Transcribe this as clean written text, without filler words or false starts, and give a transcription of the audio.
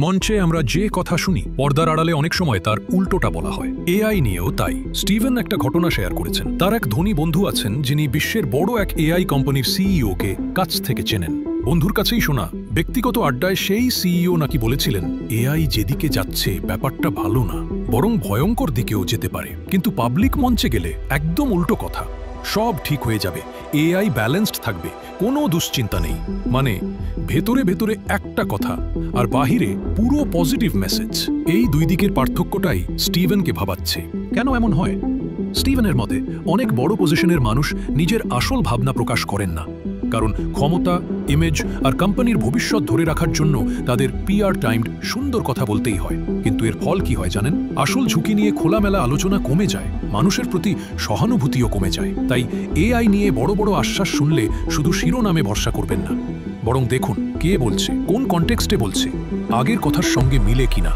মঞ্চে আমরা যে কথা শুনি পর্দার আড়ালে অনেক সময় তার উল্টোটা বলা হয়। এআই নিয়েও তাই। স্টিভেন একটা ঘটনা শেয়ার করেছেন। তার এক ধনী বন্ধু আছেন যিনি বিশ্বের বড় এক এআই কোম্পানির সিইওকে কাছ থেকে চেনেন। বন্ধুর কাছেই শোনা ব্যক্তিগত আড্ডায় সেই সিইও নাকি বলেছিলেন, এআই যেদিকে যাচ্ছে ব্যাপারটা ভালো না, বরং ভয়ঙ্কর দিকেও যেতে পারে। কিন্তু পাবলিক মঞ্চে গেলে একদম উল্টো কথা। সব ঠিক হয়ে যাবে, এআই ব্যালেন্সড থাকবে, কোনো দুশ্চিন্তা নেই। মানে ভেতরে ভেতরে একটা কথা আর বাহিরে পুরো পজিটিভ মেসেজ। এই দুই দিকের পার্থক্যটাই স্টিভেনকে ভাবাচ্ছে। কেন এমন হয়? স্টিভেনের মতে অনেক বড় পজিশনের মানুষ নিজের আসল ভাবনা প্রকাশ করেন না, কারণ ক্ষমতা, ইমেজ আর কোম্পানির ভবিষ্যৎ ধরে রাখার জন্য তাদের পিআর টাইমড সুন্দর কথা বলতেই হয়। কিন্তু এর ফল কি হয় জানেন? আসল ঝুঁকি নিয়ে খোলামেলা আলোচনা কমে যায়, মানুষের প্রতি সহানুভূতিও কমে যায়। তাই এআই নিয়ে বড় বড় আশ্বাস শুনলে শুধু শিরোনামে ভরসা করবেন না, বরং দেখুন কে বলছে, কোন কনটেক্সটে বলছে, আগের কথার সঙ্গে মিলে কিনা।